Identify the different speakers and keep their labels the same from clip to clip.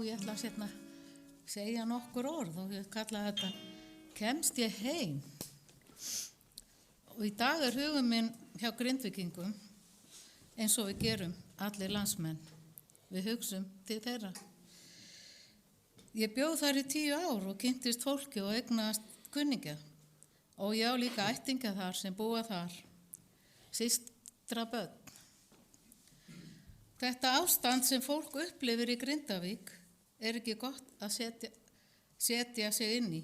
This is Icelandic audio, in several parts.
Speaker 1: ég ætla að segja nokkur orð og ég kalla þetta Kemst ég heim? Og í dag hugum minn hjá Grindvíkingum eins og við gerum allir landsmenn. Við hugsum til þeirra. Ég bjó þar í 10 ár og kynntist fólki og eignast kunningja. Og ég á líka ættingja þar sem búa þar. Systra börn. Þetta ástand sem fólk upplifir í Grindavík ekki gott að setja sig inn í.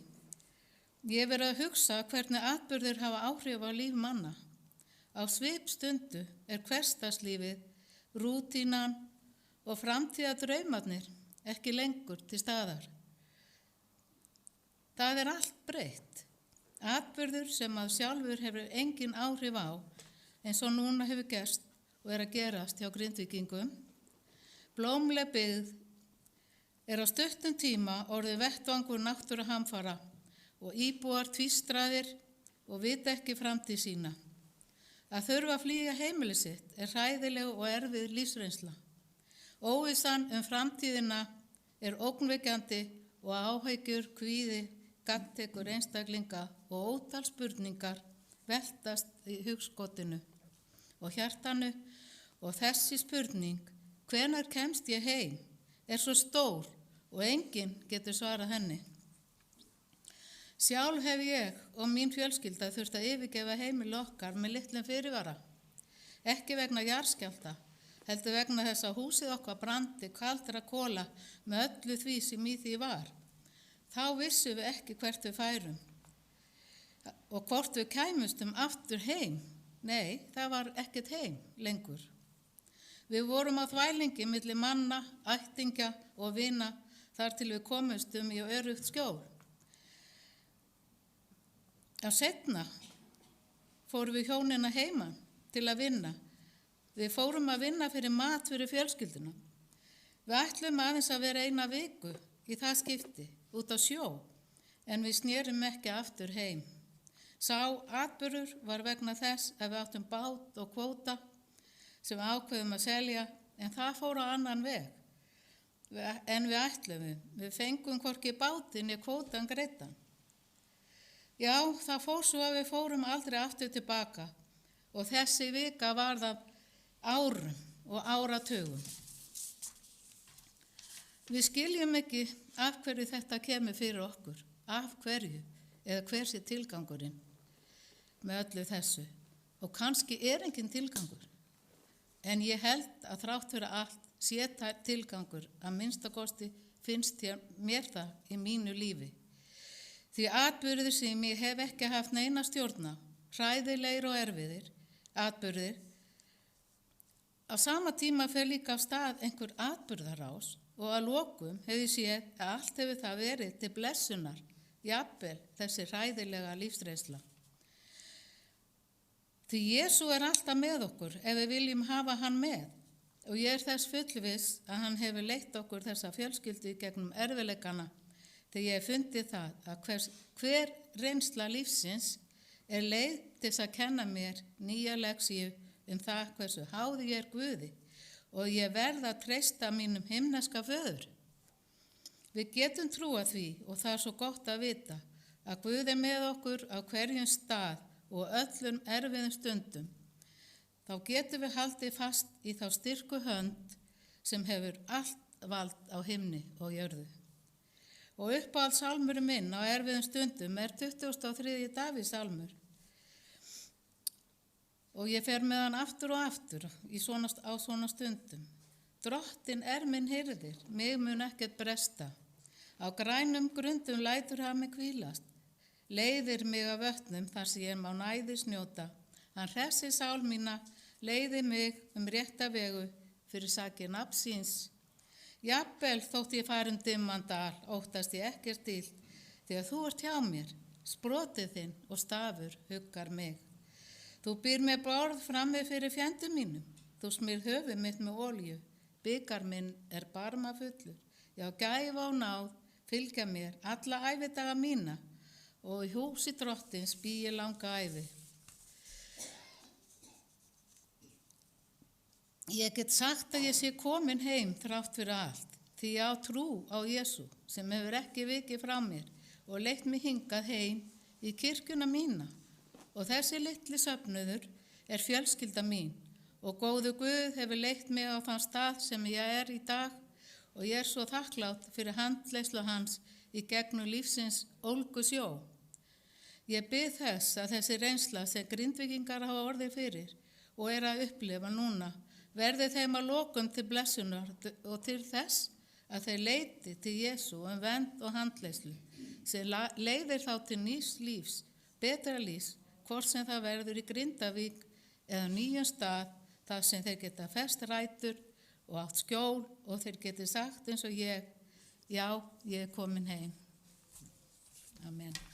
Speaker 1: Ég verið að hugsa hvernig atburðir hafa áhrif á líf manna. Á svipstundu hversdagslífið, rútínan og framtíðardraumarnir ekki lengur til staðar. Það allt breytt. Atburður sem að sjálfur hefur engin áhrif á, eins og núna hefur gerst og að gerast hjá Grindvíkingum. Blómleg byggð á stuttum tíma orðið vettvangur náttúruhamfara og íbúar tvístraðir og vita ekki framtíð sína. Að þurfa að flýja heimili sitt hræðileg og erfið lífsreynsla. Óvissan framtíðina ógnvekjandi og áhyggjur, kvíði, gagntekur einstaklinga og ótal spurningar veltast í hugskotinu og hjartanu og þessi spurning, hvenær kemst ég heim, svo stór og enginn getur svarað henni. Sjálf hef ég og mín fjölskylda þurft að yfirgefa heimili okkar með litlum fyrirvara. Ekki vegna jarðskjálfta, heldur vegna þess að húsið okkar brandi kaldra kola með öllu því sem í því var. Þá vissum við ekki hvert við færum og hvort við kæmustum aftur heim. Nei, það var ekkert heim lengur. Við vorum á þvælingi milli manna, ættingja og vina þar til við komustum í öruggt skjól. Seinna fórum við hjónina heiman til að vinna. Við fórum að vinna fyrir mat fyrir fjölskylduna. Við ætlum aðeins að vera 1 viku í það skipti út á sjó, en við snerum ekki aftur heim. Sá atburður var vegna þess að við áttum bát og kvóta sem við ákveðum að selja, en það fór á annan veg en við ætlum. Við fengum hvorki bátinn né kvótan greiddan. Já, það fór svo að við fórum aldrei aftur tilbaka og þessi vika varð af árum og áratugum. Við skiljum ekki af hverju þetta kemur fyrir okkur, af hverju eða hver sé tilgangurinn með öllu þessu. Og kannski engin tilgangur, en ég held að þrátt fyrir allt sé tilgangur, að minnstakosti finnst mér það í mínu lífi. Því atburðir sem ég hef ekki haft neina stjórn á, hræðilegir og erfiðir atburðir, á sama tíma fer líka af stað einhver atburðarás og að lokum hef ég séð að allt hefur það verið til blessunar, jafnvel þessi hræðilega lífsreynsla. Því Jesú alltaf með okkur ef við viljum hafa hann með og ég þess fullviss að hann hefur leitt okkur þessa fjölskyldu gegnum erfiðleikana þegar ég hef fundið það að hver reynsla lífsins leið til að kenna mér nýja leksíu það hversu háð ég Guði og ég verð að treysta mínum himneska föður. Við getum trúað því og það svo gott að vita að Guð með okkur á hverjum stað og öllum erfiðum stundum. Þá getum við haldið fast í þá styrku hönd sem hefur allt vald á himni og jörðu. Og uppáhalds sálmurinn minn á erfiðum stundum 23. Davíðs sálmur. Og ég fer með hann aftur og aftur á svona stundum. Drottinn minn hirðir, mig mun ekkert bresta. Á grænum grundum lætur hann mig hvílast. Leiðir mig af vötnum þar sem ég má næðis njóta. Hann hressir sál mína, leiðir mig rétta vegu fyrir sakir nafns síns. Jafnvel þótt ég fari dimman dal, óttast ég ekkert illt, þegar þú ert hjá mér, sprotið þinn og stafur huggar mig. Þú býr með borð frammi fyrir fjendum mínum, þú smyrð höfuð mitt með olíu, bikar minn barmafullur, já gæfa og náð fylgja mér alla ævidaga mína og í húsi drottins bý ég langa ævi. Ég get sagt að ég sé komin heim þrátt fyrir allt, Því ég á trú á Jesú sem hefur ekki vikið frá mér og leitt mig hingað heim í kirkjuna mína. Og þessi litli söfnuður er fjölskylda mín og góðu Guð hefur leitt mig á þann stað sem ég er í dag og ég er svo þakklátt fyrir handleiðslu hans í gegnum lífsins ólgu sjó. Ég bið þess að þessi reynsla sem Grindvíkingar hafa orðið fyrir og er að upplifa núna verði þeim að lokum til blessunar og til þess að þeir leiti til Jesú vernd og handleiðslu sem leiðir þá til nýs lífs, betra lífs, hvort sem það verður í Grindavík eða nýjum stað þar sem þeir geta fest rætur og átt skjól og þeir geti sagt eins og ég, já, ég er komin heim. Amen.